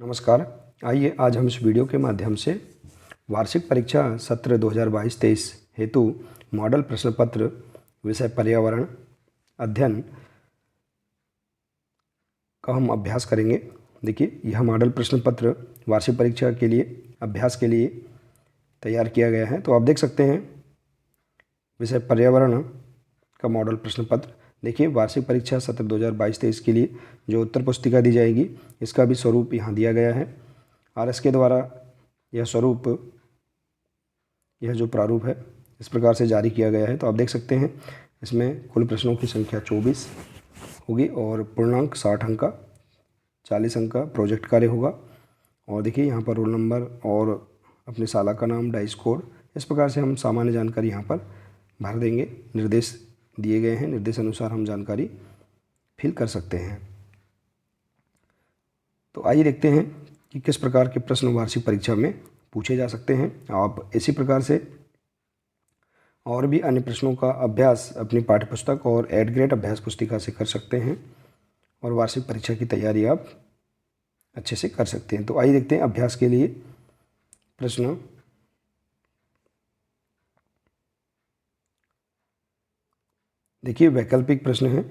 नमस्कार। आइए आज हम इस वीडियो के माध्यम से वार्षिक परीक्षा सत्र 2022-23 हेतु मॉडल प्रश्न पत्र विषय पर्यावरण अध्ययन का हम अभ्यास करेंगे। देखिए, यह मॉडल प्रश्न पत्र वार्षिक परीक्षा के लिए अभ्यास के लिए तैयार किया गया है। तो आप देख सकते हैं विषय पर्यावरण का मॉडल प्रश्न पत्र। देखिए, वार्षिक परीक्षा सत्र 2022-23 के लिए जो उत्तर पुस्तिका दी जाएगी इसका भी स्वरूप यहाँ दिया गया है। RS के द्वारा यह स्वरूप, यह जो प्रारूप है इस प्रकार से जारी किया गया है। तो आप देख सकते हैं इसमें कुल प्रश्नों की संख्या 24 होगी और पूर्णांक 60 अंक का, 40 अंक का प्रोजेक्ट कार्य होगा। और देखिए यहाँ पर रोल नंबर और अपने शाला का नाम, डाइस कोड, इस प्रकार से हम सामान्य जानकारी यहाँ पर भर देंगे। निर्देश दिए गए हैं, निर्देश अनुसार हम जानकारी फिल कर सकते हैं। तो आइए देखते हैं कि किस प्रकार के प्रश्न वार्षिक परीक्षा में पूछे जा सकते हैं। आप इसी प्रकार से और भी अन्य प्रश्नों का अभ्यास अपनी पाठ्यपुस्तक और एड ग्रेड अभ्यास पुस्तिका से कर सकते हैं और वार्षिक परीक्षा की तैयारी आप अच्छे से कर सकते हैं। तो आइए देखते हैं अभ्यास के लिए प्रश्न। देखिए, वैकल्पिक प्रश्न हैं,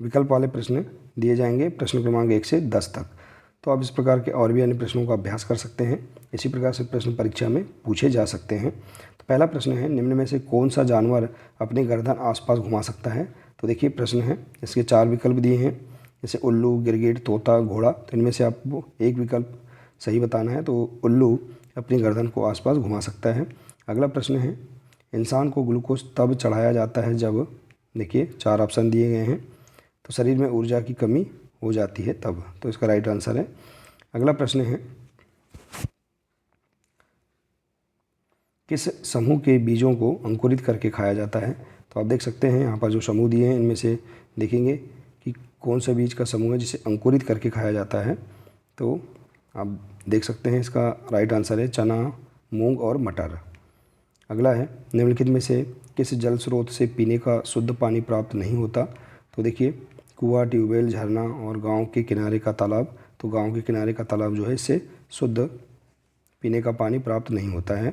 विकल्प वाले प्रश्न दिए जाएंगे प्रश्न क्रमांक 1 से 10 तक। तो आप इस प्रकार के और भी अन्य प्रश्नों का अभ्यास कर सकते हैं। इसी प्रकार से प्रश्न परीक्षा में पूछे जा सकते हैं। तो पहला प्रश्न है, निम्न में से कौन सा जानवर अपनी गर्दन आसपास घुमा सकता है। तो देखिए प्रश्न है, इसके 4 विकल्प दिए हैं, जैसे उल्लू, गिरगिट, तोता, घोड़ा। तो इनमें से आपको एक विकल्प सही बताना है। तो उल्लू अपनी गर्दन को आसपास घुमा सकता है। अगला प्रश्न है, इंसान को ग्लूकोज तब चढ़ाया जाता है जब, देखिए 4 ऑप्शन दिए गए हैं, तो शरीर में ऊर्जा की कमी हो जाती है तब। तो इसका राइट आंसर है। अगला प्रश्न है, किस समूह के बीजों को अंकुरित करके खाया जाता है। तो आप देख सकते हैं यहाँ पर जो समूह दिए हैं इनमें से देखेंगे कि कौन सा बीज का समूह है जिसे अंकुरित करके खाया जाता है। तो आप देख सकते हैं इसका राइट आंसर है चना, मूंग और मटर। अगला है, निम्नलिखित में से किस जल स्रोत से पीने का शुद्ध पानी प्राप्त नहीं होता। तो देखिए, कुआं, ट्यूबवेल, झरना और गांव के किनारे का तालाब। तो गांव के किनारे का तालाब जो है इससे शुद्ध पीने का पानी प्राप्त नहीं होता है।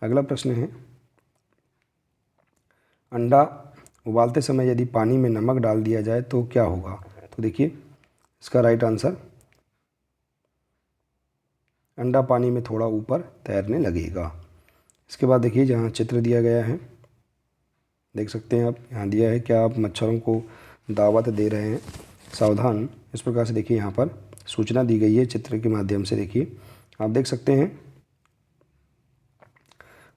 अगला प्रश्न है, अंडा उबालते समय यदि पानी में नमक डाल दिया जाए तो क्या होगा। तो देखिए इसका राइट आंसर, अंडा पानी में थोड़ा ऊपर तैरने लगेगा। इसके बाद देखिए जहाँ चित्र दिया गया है, देख सकते हैं आप, यहाँ दिया है क्या आप मच्छरों को दावत दे रहे हैं, सावधान। इस प्रकार से देखिए यहाँ पर सूचना दी गई है चित्र के माध्यम से। देखिए आप देख सकते हैं,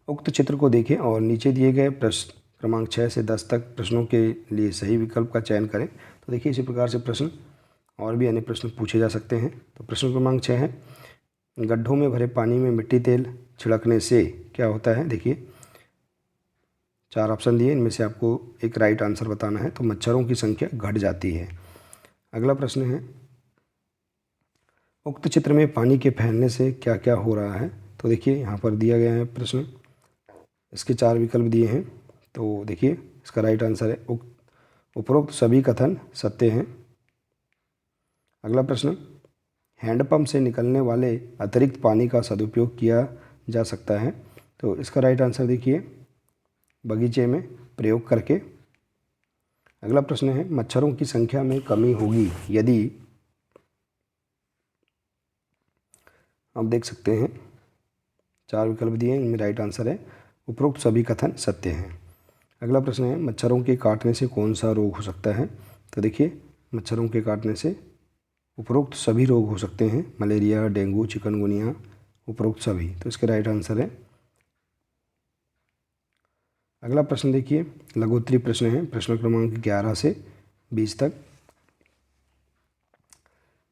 उक्त चित्र को देखें और नीचे दिए गए प्रश्न क्रमांक 6 से 10 तक प्रश्नों के लिए सही विकल्प का चयन करें। तो देखिए इसी प्रकार से प्रश्न और भी अन्य प्रश्न पूछे जा सकते हैं। तो प्रश्न क्रमांक 6 है, गड्ढों में भरे पानी में मिट्टी तेल छिड़कने से क्या होता है। देखिए 4 ऑप्शन दिए, इनमें से आपको एक राइट आंसर बताना है। तो मच्छरों की संख्या घट जाती है। अगला प्रश्न है, उक्त चित्र में पानी के फैलने से क्या क्या हो रहा है। तो देखिए यहाँ पर दिया गया है प्रश्न, इसके 4 विकल्प दिए हैं। तो देखिए इसका राइट आंसर है उपरोक्त सभी कथन सत्य हैं। अगला प्रश्न, हैंडपंप से निकलने वाले अतिरिक्त पानी का सदुपयोग किया जा सकता है। तो इसका राइट आंसर देखिए, बगीचे में प्रयोग करके। अगला प्रश्न है, मच्छरों की संख्या में कमी होगी यदि, आप देख सकते हैं 4 विकल्प दिए हैं, इनमें राइट आंसर है उपरोक्त सभी कथन सत्य हैं। अगला प्रश्न है, मच्छरों के काटने से कौन सा रोग हो सकता है। तो देखिए मच्छरों के काटने से उपरोक्त सभी रोग हो सकते हैं, मलेरिया, डेंगू, चिकनगुनिया, उपरोक्त सभी। तो इसके राइट आंसर है। अगला प्रश्न देखिए, लघुत्तरी प्रश्न है, प्रश्न क्रमांक 11 से 20 तक।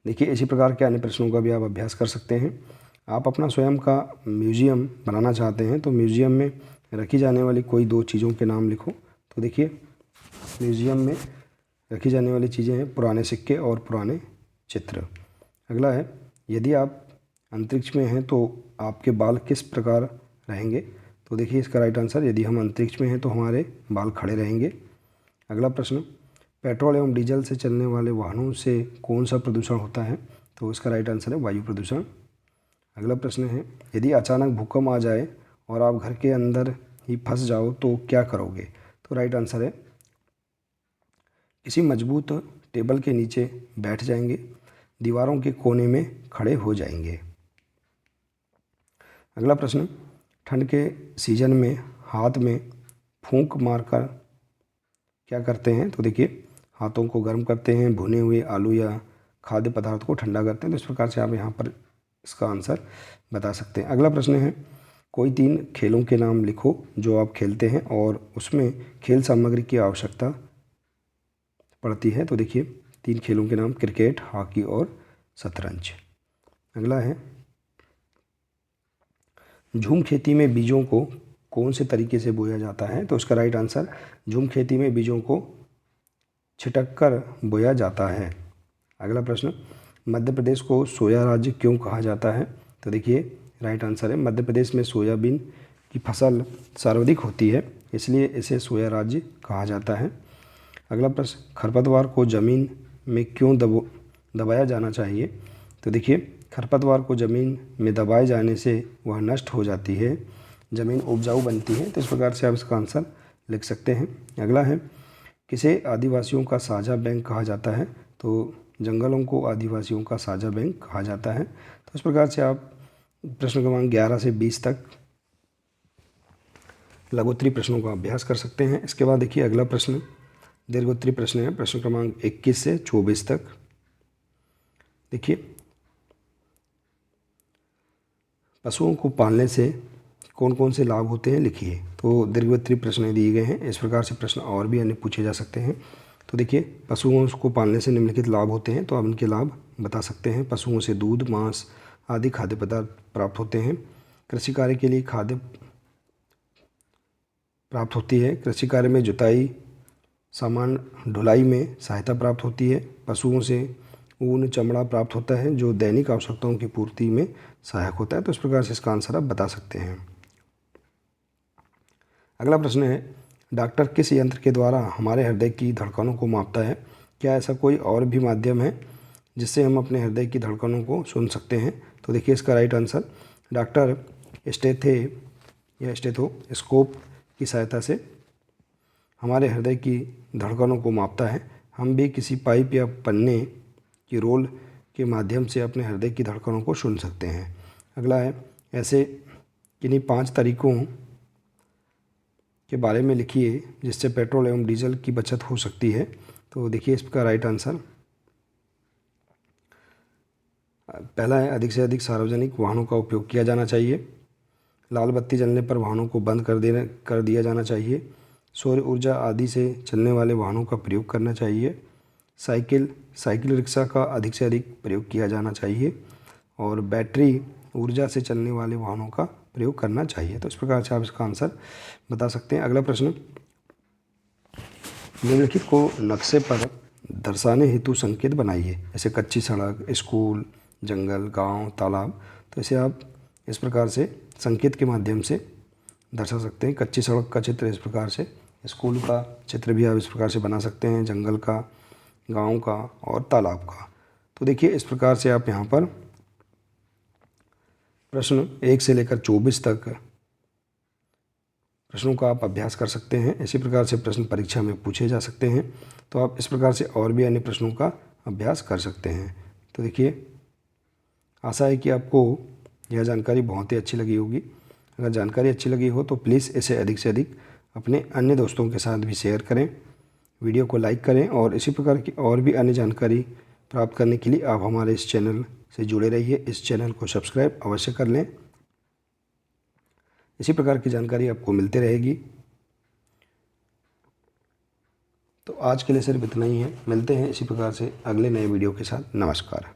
देखिए इसी प्रकार के अन्य प्रश्नों का भी आप अभ्यास कर सकते हैं। आप अपना स्वयं का म्यूजियम बनाना चाहते हैं तो म्यूजियम में रखी जाने वाली कोई 2 चीज़ों के नाम लिखो। तो देखिए म्यूजियम में रखी जाने वाली चीज़ें हैं पुराने सिक्के और पुराने चित्र। अगला है, यदि आप अंतरिक्ष में हैं तो आपके बाल किस प्रकार रहेंगे। तो देखिए इसका राइट आंसर, यदि हम अंतरिक्ष में हैं तो हमारे बाल खड़े रहेंगे। अगला प्रश्न, पेट्रोल एवं डीजल से चलने वाले वाहनों से कौन सा प्रदूषण होता है। तो इसका राइट आंसर है वायु प्रदूषण। अगला प्रश्न है, यदि अचानक भूकंप आ जाए और आप घर के अंदर ही फंस जाओ तो क्या करोगे? तो राइट आंसर है किसी मजबूत टेबल के नीचे बैठ जाएंगे, दीवारों के कोने में खड़े हो जाएंगे। अगला प्रश्न, ठंड के सीजन में हाथ में फूंक मारकर क्या करते हैं? तो देखिए, हाथों को गर्म करते हैं, भुने हुए आलू या खाद्य पदार्थ को ठंडा करते हैं। तो इस प्रकार से आप यहाँ पर इसका आंसर बता सकते हैं। अगला प्रश्न है, कोई 3 खेलों के नाम लिखो जो आप खेलते हैं और उसमें खेल सामग्री की आवश्यकता पड़ती है। तो देखिए, 3 खेलों के नाम क्रिकेट, हॉकी और शतरंज। अगला है, झूम खेती में बीजों को कौन से तरीके से बोया जाता है? तो इसका राइट आंसर, झूम खेती में बीजों को छिटक कर बोया जाता है। अगला प्रश्न, मध्य प्रदेश को सोया राज्य क्यों कहा जाता है? तो देखिए, राइट आंसर है मध्य प्रदेश में सोयाबीन की फसल सर्वाधिक होती है, इसलिए इसे सोया राज्य कहा जाता है। अगला प्रश्न, खरपतवार को ज़मीन में क्यों दबाया जाना चाहिए? तो देखिए, खरपतवार को ज़मीन में दबाए जाने से वह नष्ट हो जाती है, ज़मीन उपजाऊ बनती है। तो इस प्रकार से आप इसका आंसर लिख सकते हैं। अगला है, किसे आदिवासियों का साझा बैंक कहा जाता है? तो जंगलों को आदिवासियों का साझा बैंक कहा जाता है। तो इस प्रकार से आप प्रश्न क्रमांक 11 से 20 तक लघुत्तरी प्रश्नों का अभ्यास कर सकते हैं। इसके बाद देखिए, अगला प्रश्न दीर्घोत्तरी प्रश्न है, प्रश्न क्रमांक 21 से 24 तक। देखिए, पशुओं को पालने से कौन कौन से लाभ होते हैं, लिखिए। तो दीर्घोत्तरी प्रश्न दिए गए हैं। इस प्रकार से प्रश्न और भी अन्य पूछे जा सकते हैं। तो देखिए, पशुओं को पालने से निम्नलिखित लाभ होते हैं, तो आप इनके लाभ बता सकते हैं। पशुओं से दूध, मांस आदि खाद्य पदार्थ प्राप्त होते हैं। कृषि कार्य के लिए खाद्य प्राप्त होती है। कृषि कार्य में जुताई, सामान ढुलाई में सहायता प्राप्त होती है। पशुओं से ऊन, चमड़ा प्राप्त होता है जो दैनिक आवश्यकताओं की पूर्ति में सहायक होता है। तो इस प्रकार से इसका आंसर आप बता सकते हैं। अगला प्रश्न है, डॉक्टर किस यंत्र के द्वारा हमारे हृदय की धड़कनों को मापता है? क्या ऐसा कोई और भी माध्यम है जिससे हम अपने हृदय की धड़कनों को सुन सकते हैं? तो देखिए, इसका राइट आंसर, डॉक्टर स्टेथोस्कोप की सहायता से हमारे हृदय की धड़कनों को मापता है। हम भी किसी पाइप या पन्ने की रोल के माध्यम से अपने हृदय की धड़कनों को सुन सकते हैं। अगला है, ऐसे किन्हीं 5 तरीकों के बारे में लिखिए जिससे पेट्रोल एवं डीजल की बचत हो सकती है। तो देखिए, इसका राइट आंसर पहला है, अधिक से अधिक सार्वजनिक वाहनों का उपयोग किया जाना चाहिए। लाल बत्ती जलने पर वाहनों को बंद कर दिया जाना चाहिए। सौर ऊर्जा आदि से चलने वाले वाहनों का प्रयोग करना चाहिए। साइकिल रिक्शा का अधिक से अधिक प्रयोग किया जाना चाहिए और बैटरी ऊर्जा से चलने वाले वाहनों का प्रयोग करना चाहिए। तो इस प्रकार से आप इसका आंसर बता सकते हैं। अगला प्रश्न, निम्नलिखित को नक्शे पर दर्शाने हेतु संकेत बनाइए, जैसे कच्ची सड़क, स्कूल, जंगल, गांव, तालाब। तो इसे आप इस प्रकार से संकेत के माध्यम से दर्शा सकते हैं। कच्ची सड़क का चित्र इस प्रकार से, स्कूल का चित्र भी आप इस प्रकार से बना सकते हैं, जंगल का, गांव का और तालाब का। तो देखिए, इस प्रकार से आप यहाँ पर प्रश्न 1 से लेकर 24 तक प्रश्नों का आप अभ्यास कर सकते हैं। इसी प्रकार से प्रश्न परीक्षा में पूछे जा सकते हैं। तो आप इस प्रकार से और भी अन्य प्रश्नों का अभ्यास कर सकते हैं। तो देखिए, आशा है कि आपको यह जानकारी बहुत ही अच्छी लगी होगी। अगर जानकारी अच्छी लगी हो तो प्लीज़ इसे अधिक से अधिक अपने अन्य दोस्तों के साथ भी शेयर करें, वीडियो को लाइक करें और इसी प्रकार की और भी अन्य जानकारी प्राप्त करने के लिए आप हमारे इस चैनल से जुड़े रहिए। इस चैनल को सब्सक्राइब अवश्य कर लें, इसी प्रकार की जानकारी आपको मिलती रहेगी। तो आज के लिए सिर्फ इतना ही है, मिलते हैं इसी प्रकार से अगले नए वीडियो के साथ। नमस्कार।